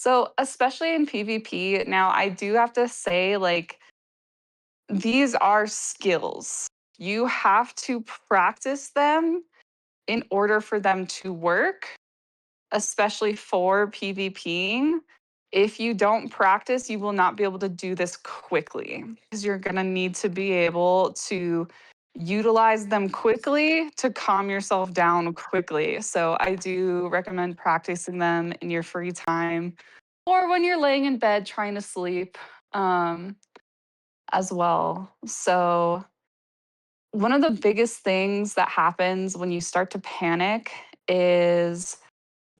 So, especially in PvP, now I do have to say, like, these are skills. You have to practice them in order for them to work, especially for PvPing. If you don't practice, you will not be able to do this quickly because you're going to need to be able to utilize them quickly to calm yourself down quickly. So, I do recommend practicing them in your free time or when you're laying in bed trying to sleep um, as well. So, one of the biggest things that happens when you start to panic is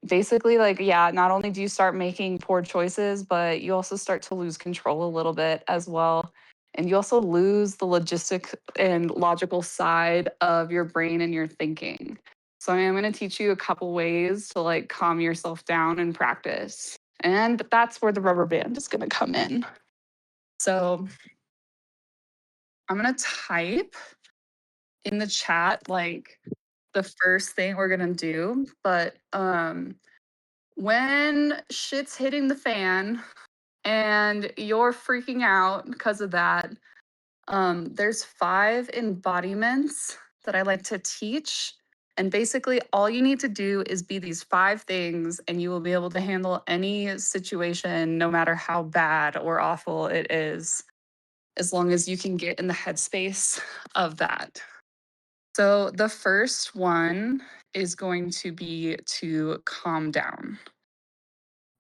basically like, yeah, not only do you start making poor choices, but you also start to lose control a little bit as well. And you also lose the logistic and logical side of your brain and your thinking. So I am going to teach you a couple ways to like calm yourself down and practice. And that's where the rubber band is going to come in. So I'm going to type in the chat like the first thing we're going to do, but when shit's hitting the fan and you're freaking out because of that, there's 5 embodiments that I like to teach. And basically, all you need to do is be these 5 things, and you will be able to handle any situation, no matter how bad or awful it is, as long as you can get in the headspace of that. So, the first one is going to be to calm down.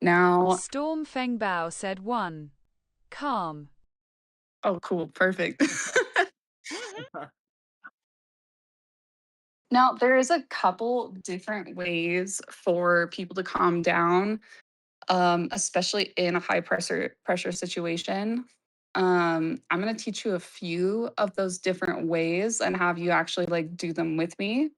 Now, StormFengbao said 1. Calm. oh, cool, perfect. Mhm. Now, there is a couple different ways for people to calm down, especially in a high pressure situation. I'm going to teach you a few of those different ways and have you actually like do them with me.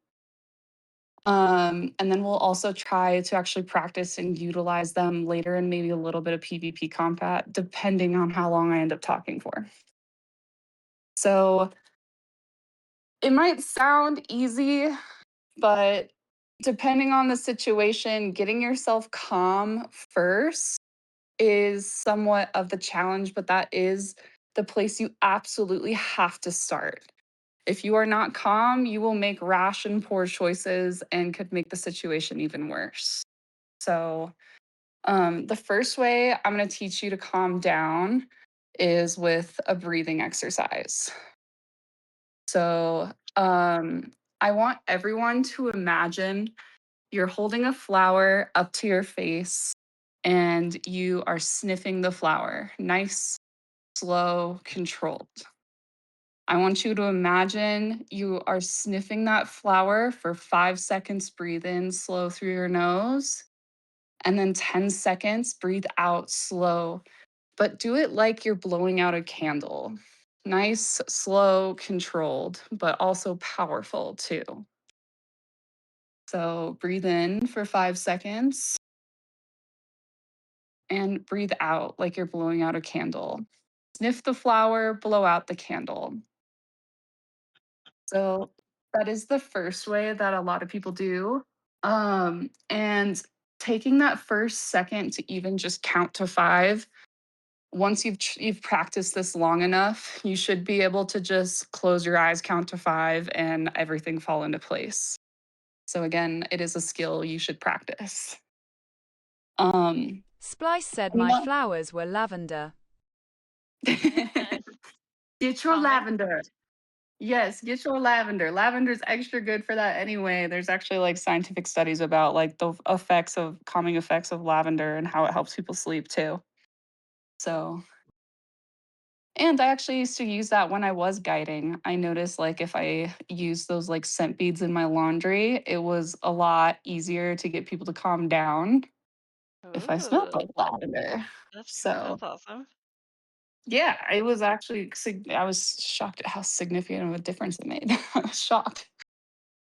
And then we'll also try to actually practice and utilize them later and maybe a little bit of PvP combat, depending on how long I end up talking for. So it might sound easy, but depending on the situation, getting yourself calm first is somewhat of the challenge, but that is the place you absolutely have to start. If you are not calm, you will make rash and poor choices and could make the situation even worse. So, the first way I'm going to teach you to calm down is with a breathing exercise. So, I want everyone to imagine you're holding a flower up to your face and you are sniffing the flower. Nice, slow, controlled. I want you to imagine you are sniffing that flower for 5 seconds. Breathe in slow through your nose. And then 10 seconds, breathe out slow, but do it like you're blowing out a candle. Nice, slow, controlled, but also powerful too. So breathe in for 5 seconds and breathe out like you're blowing out a candle. Sniff the flower, blow out the candle. So that is the first way that a lot of people do. And taking that first second to even just count to 5, once you've practiced this long enough, you should be able to just close your eyes, count to 5, and everything fall into place. So again, it is a skill you should practice. Splice said You my know, flowers were lavender. get your Calming. lavender. Yes, get your lavender. Lavender's extra good for that anyway. There's actually like scientific studies about like the effects of calming effects of lavender and how it helps people sleep too. So, and I actually used to use that when I was guiding. I noticed like if I used those like scent beads in my laundry, it was a lot easier to get people to calm down if I smelled Ooh, like lavender. So, that's awesome. yeah, it was actually I was shocked at how significant of a difference it made. I was shocked.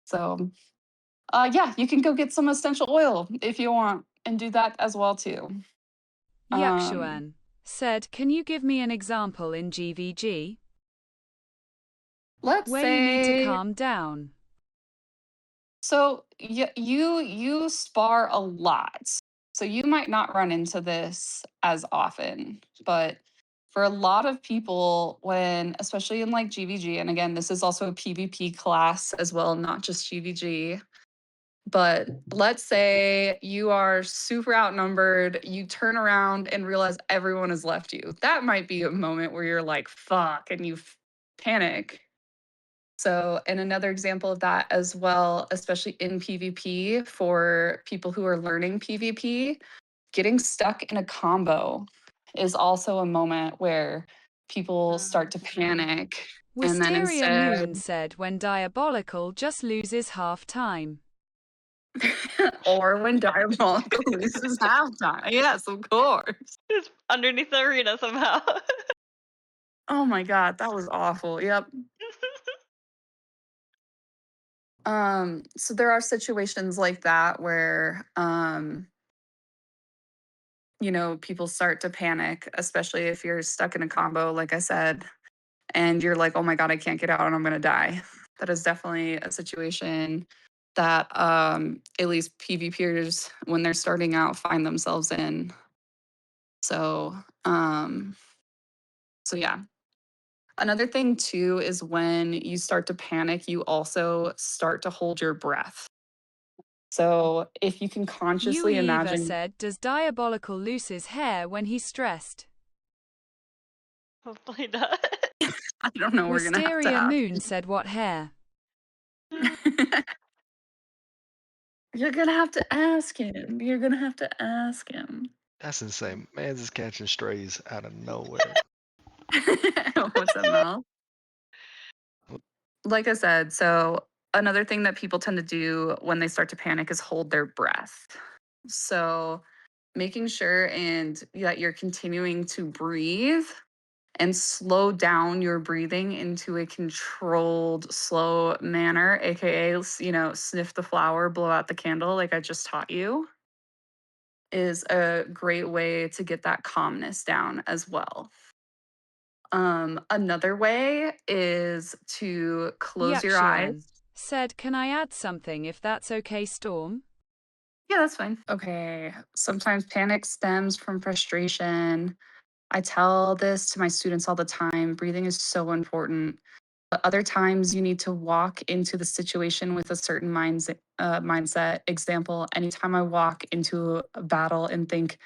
So, yeah, you can go get some essential oil if you want and do that as well too. Um, Yakshuan said, can you give me an example in GVG? let's Where you need to say calm down. so you spar a lot. So you might not run into this as often, but for a lot of people, when especially in like GVG, and again, this is also a PvP class as well, not just GVG. But let's say you are super outnumbered, you turn around and realize everyone has left you. That might be a moment where you're like, fuck, and you panic. So, and another example of that as well, especially in PvP for people who are learning PvP, getting stuck in a combo is also a moment where people start to panic. And then Wisteria Moon instead, said when Diabolical just loses half time. or when Diabolical loses halftime. Yes, of course. It's underneath the arena somehow. Oh my God, that was awful. Yep. So there are situations like that where people start to panic, especially if you're stuck in a combo, like I said, and you're like, oh my God, I can't get out and I'm gonna die. That is definitely a situation that at least PvPers when they're starting out find themselves in. So so yeah. Another thing too is when you start to panic, you also start to hold your breath. So if you can consciously Yui Eva imagine, said, does Diabolical lose his hair when he's stressed? Hopefully not. I don't know, we're gonna have to Wisteria ask. Moon said, what hair? You're gonna have to ask him. You're gonna have to ask him. That's insane. Man's just catching strays out of nowhere. What's up, Mel? Like I said, so another thing that people tend to do when they start to panic is hold their breath. So making sure and that you're continuing to breathe and slow down your breathing into a controlled, slow manner, aka, sniff the flower, blow out the candle, like I just taught you, is a great way to get that calmness down as well. Another way is to close your Yakshuan eyes. said, can I add something if that's okay, Storm? Yeah, that's fine. Okay. Sometimes panic stems from frustration. I tell this to my students all the time. Breathing is so important. But other times you need to walk into the situation with a certain mindset. Example, anytime I walk into a battle and think,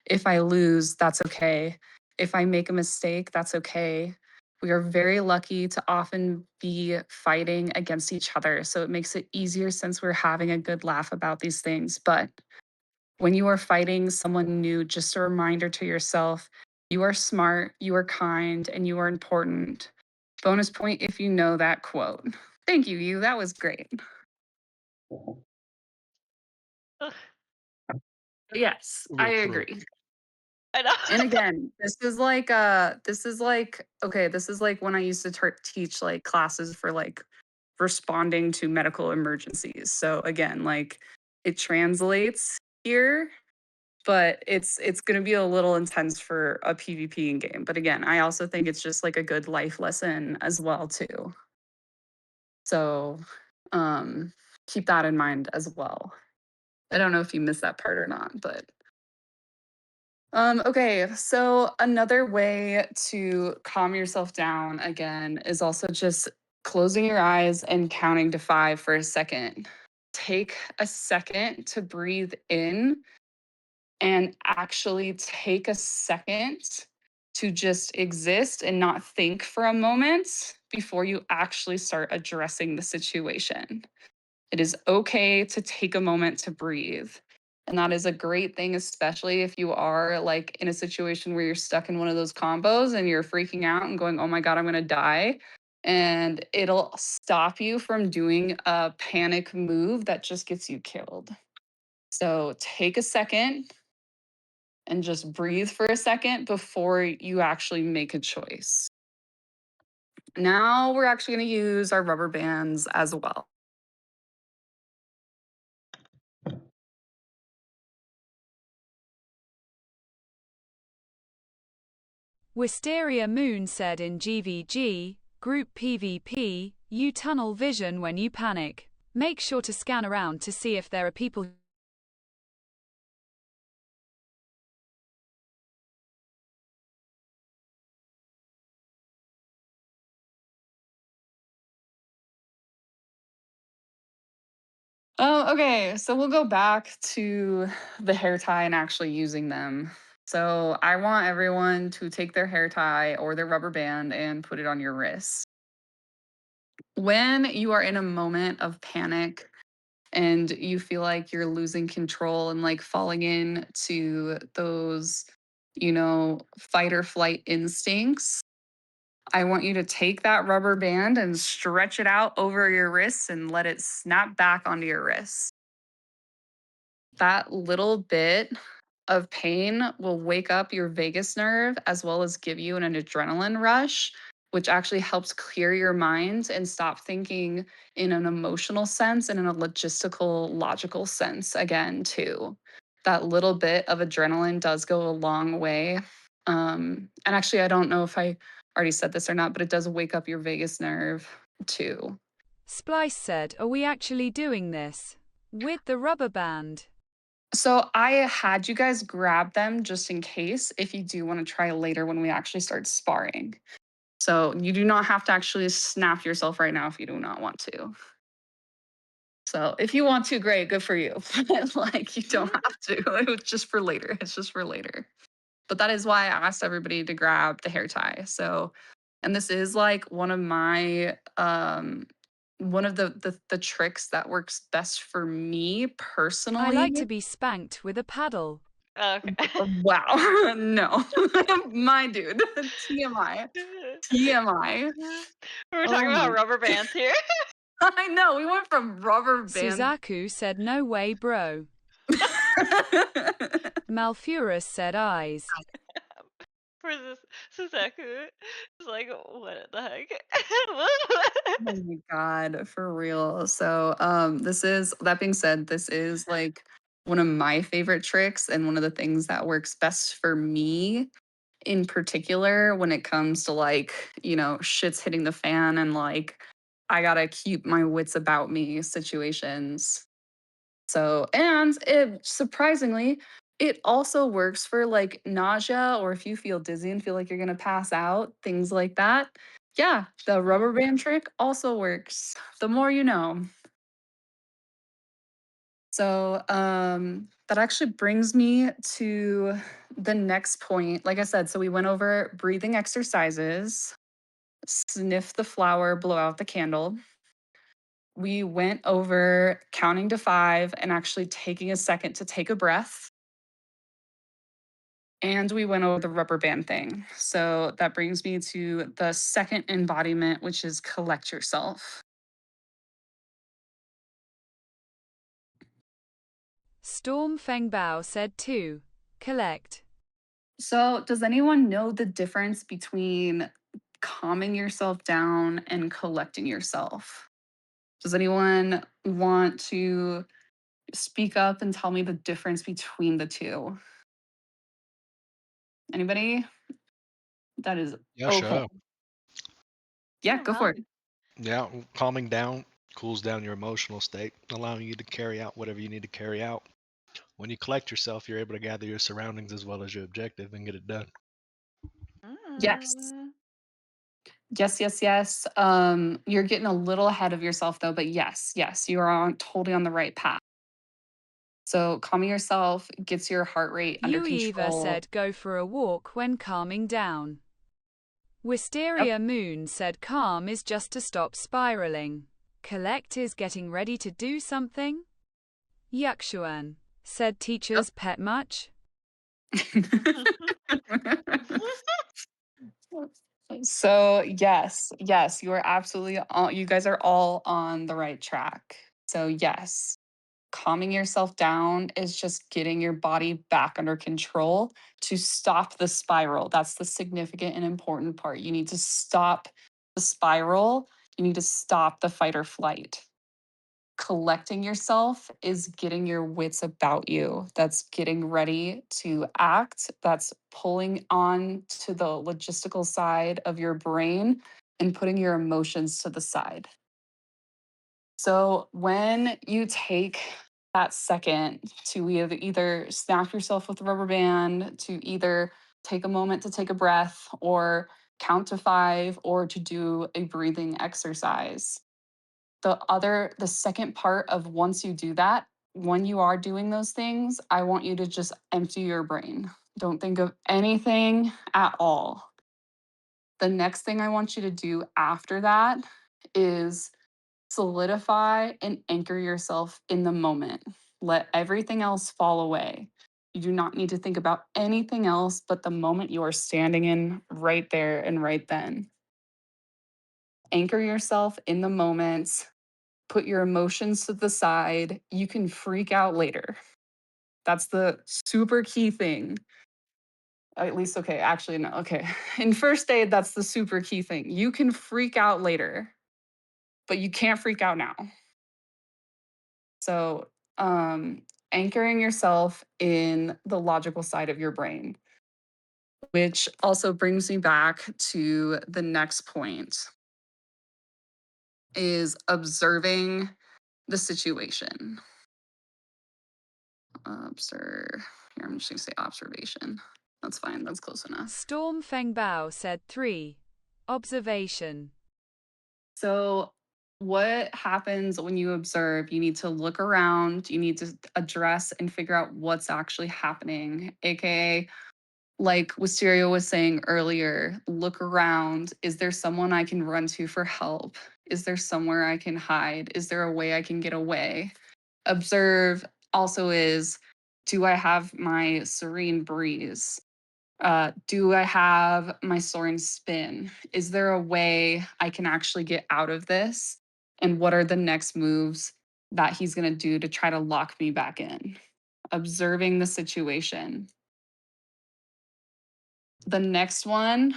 if I lose, that's okay. If I make a mistake, that's okay. We are very lucky to often be fighting against each other. So it makes it easier since we're having a good laugh about these things. But when you are fighting someone new, just a reminder to yourself you are smart, you are kind, and you are important. Bonus point if you know that quote. Thank you, you. That was great. Yes, I Real throat. agree. I know. And again, this is like when I used to teach like classes for like responding to medical emergencies. So again, like it translates here, but it's going to be a little intense for a PvP in game. But again, I also think it's just like a good life lesson as well too. So keep that in mind as well. I don't know if you missed that part or not, but okay, so another way to calm yourself down again is also just closing your eyes and counting to 5 for a second. Take a second to breathe in and actually take a second to just exist and not think for a moment before you actually start addressing the situation. It is okay to take a moment to breathe. And that is a great thing, especially if you are like in a situation where you're stuck in one of those combos and you're freaking out and going, oh my God, I'm going to die. And it'll stop you from doing a panic move that just gets you killed. So take a second and just breathe for a second before you actually make a choice. Now we're actually going to use our rubber bands as well. Wisteria Moon said in GVG, Group PvP, you tunnel vision when you panic. Make sure to scan around to see if there are people Oh, okay. So we'll go back to the hair tie and actually using them. So I want everyone to take their hair tie or their rubber band and put it on your wrist. When you are in a moment of panic and you feel like you're losing control and like falling into those, fight or flight instincts, I want you to take that rubber band and stretch it out over your wrists and let it snap back onto your wrists. That little bit of pain will wake up your vagus nerve as well as give you an adrenaline rush, which actually helps clear your mind and stop thinking in an emotional sense and in a logistical, logical sense again, too. That little bit of adrenaline does go a long way. And actually, I don't know if I already said this or not, but it does wake up your vagus nerve too. Splice said, "Are we actually doing this? With the rubber band?" So I had you guys grab them just in case if you do want to try later when we actually start sparring. So you do not have to actually snap yourself right now if you do not want to. So if you want to, great, good for you. But like you don't have to. It's just for later. It's just for later. But that is why I asked everybody to grab the hair tie. So, and this is like one of the tricks that works best for me I personally. like to be spanked with a paddle. Okay. Wow. No. My dude. TMI. TMI. We were talking Oh my. about rubber bands here. I know. We went from rubber band. Suzaku said, "No way, bro." Malfurus said, "Eyes." For this Suzaku. It's like, what the heck? Oh my god, for real. So, this is that being said, this is like one of my favorite tricks and one of the things that works best for me in particular when it comes to like, shit's hitting the fan and like I gotta keep my wits about me situations. So, and it surprisingly, it also works for like nausea or if you feel dizzy and feel like you're gonna pass out, things like that. Yeah, the rubber band trick also works. The more you know. So, that actually brings me to the next point. Like I said, so we went over breathing exercises, sniff the flower, blow out the candle. We went over counting to 5 and actually taking a second to take a breath. And we went over the rubber band thing. So that brings me to the second embodiment, which is collect yourself. StormFengbao said, "2. Collect." So, does anyone know the difference between calming yourself down and collecting yourself? Does anyone want to speak up and tell me the difference between the two? Anybody? That is Yeah, okay. sure. Yeah, Oh, go for well. it. Yeah, calming down cools down your emotional state, allowing you to carry out whatever you need to carry out. When you collect yourself, you're able to gather your surroundings as well as your objective and get it done. Yes. Mm. Yes, yes, yes. You're getting a little ahead of yourself though, but yes, yes, you are totally on the right path. So calming yourself gets your heart rate under Yueva control. said, "Go for a walk when calming down." Yep. Wisteria Moon said, "Calm is just to stop spiraling. Collect is getting ready to do something." Yakshuan said, "Teacher's pet much?" So yes, yes, you are absolutely all, you guys are all on the right track. So yes, calming yourself down is just getting your body back under control to stop the spiral. That's the significant and important part. You need to stop the spiral. You need to stop the fight or flight. Collecting yourself is getting your wits about you. That's getting ready to act. That's pulling on to the logistical side of your brain and putting your emotions to the side. So when you take that second to either snap yourself with a rubber band, to either take a moment to take a breath, or count to 5, or to do a breathing exercise, The second part of once you do that, when you are doing those things, I want you to just empty your brain. Don't think of anything at all. The next thing I want you to do after that is solidify and anchor yourself in the moment. Let everything else fall away. You do not need to think about anything else but the moment you are standing in right there and right then. Anchor yourself in the moment. Put your emotions to the side. You can freak out later. That's the super key thing. At least, okay, actually, no, okay. In first aid, that's the super key thing. You can freak out later, but you can't freak out now. So, anchoring yourself in the logical side of your brain, which also brings me back to the next point is observing the situation. Observe. Here, I'm just going to say observation. That's fine. That's close enough. StormFengbao said 3. Observation. So, what happens when you observe? You need to look around, you need to address and figure out what's actually happening, aka, like Wisteria was saying earlier, look around. Is there someone I can run to for help? Is there somewhere I can hide? Is there a way I can get away? Observe also is, do I have my serene breeze? Do I have my soaring spin? Is there a way I can actually get out of this? And what are the next moves that he's going to do to try to lock me back in? Observing the situation. The next one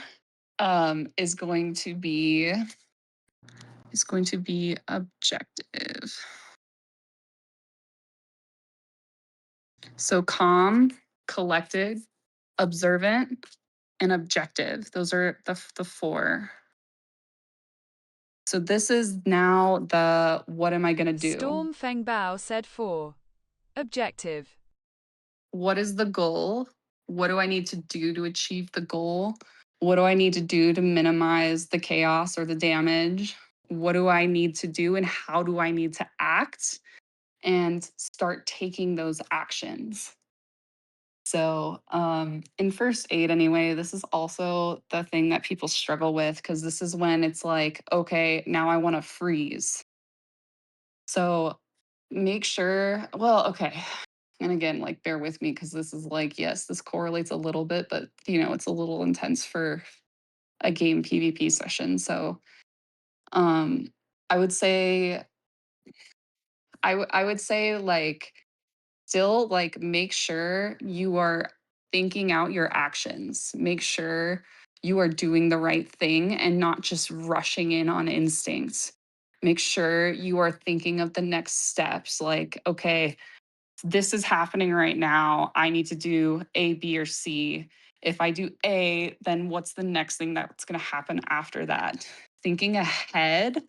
is going to be objective. So calm, collected, observant, and objective. Those are the four. So this is now the what am I going to do? StormFengbao said 4. Objective. What is the goal? What do I need to do to achieve the goal? What do I need to do to minimize the chaos or the damage? What do I need to do and how do I need to act and start taking those actions? So, in first aid, anyway, this is also the thing that people struggle with because this is when it's like, okay, now I want to freeze. So, make sure, well, okay. And again, like, bear with me because this is like, yes, this correlates a little bit, but it's a little intense for a game PvP session. So, um, I would say, I would say, like, still, like, make sure you are thinking out your actions. Make sure you are doing the right thing and not just rushing in on instinct. Make sure you are thinking of the next steps. Like, okay, this is happening right now. I need to do A, B, or C. If I do A, then what's the next thing that's going to happen after that? Thinking ahead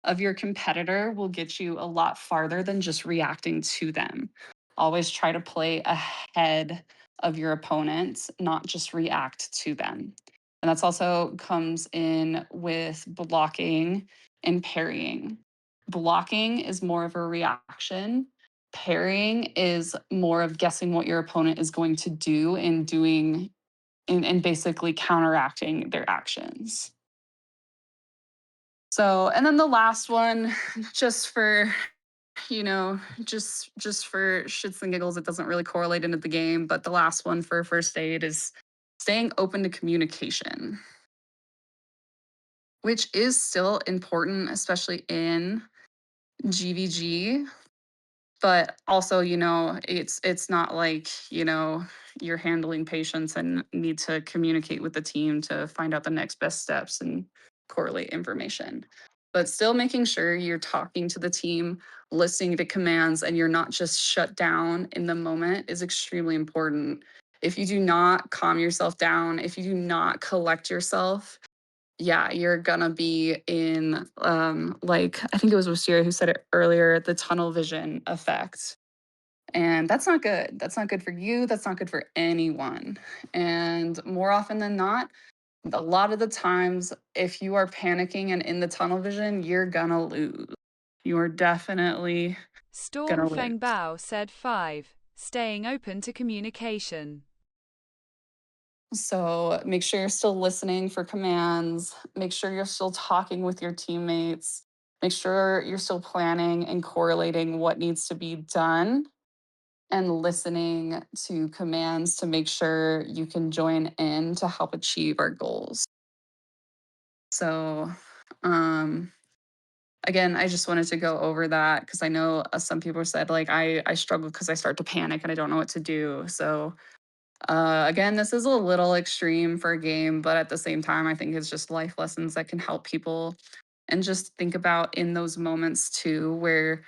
of your competitor will get you a lot farther than just reacting to them. Always try to play ahead of your opponents, not just react to them. And that's also comes in with blocking and parrying. Blocking is more of a reaction. Parrying is more of guessing what your opponent is going to do and doing and basically counteracting their actions. So, and then the last one, just for just for shits and giggles, it doesn't really correlate into the game, but the last one for first aid is staying open to communication, which is still important, especially in GVG. But also, it's not like, you're handling patients and need to communicate with the team to find out the next best steps and correlate information. But still making sure you're talking to the team, listening to commands, and you're not just shut down in the moment is extremely important. If you do not calm yourself down, if you do not collect yourself, yeah, you're gonna be in like I think it was Wisteria who said it earlier, the tunnel vision effect. And that's not good. That's not good for you. That's not good for anyone. And more often than not, a lot of the times, if you are panicking and in the tunnel vision, you're gonna lose. You are definitely gonna lose. StormFengbao said 5. Staying open to communication. So make sure you're still listening for commands. Make sure you're still talking with your teammates. Make sure you're still planning and correlating what needs to be done and listening to commands to make sure you can join in to help achieve our goals. So, um, again, I just wanted to go over that because I know some people said like I struggle because I start to panic and I don't know what to do. So again, this is a little extreme for a game, but at the same time, I think it's just life lessons that can help people and just think about in those moments too where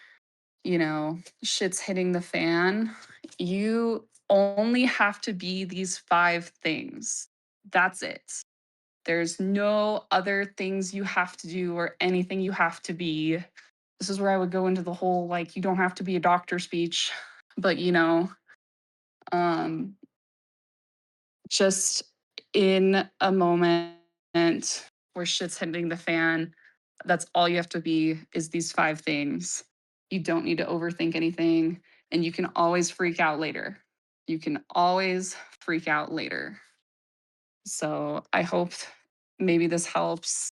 shit's hitting the fan. You only have to be these 5 things. That's it. There's no other things you have to do or anything you have to be. This is where I would go into the whole like, you don't have to be a doctor speech, but um, just in a moment where shit's hitting the fan, that's all you have to be is these 5 things. You don't need to overthink anything, and you can always freak out later. You can always freak out later. So I hope maybe this helps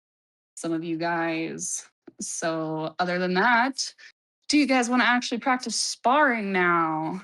some of you guys. So other than that, do you guys want to actually practice sparring now?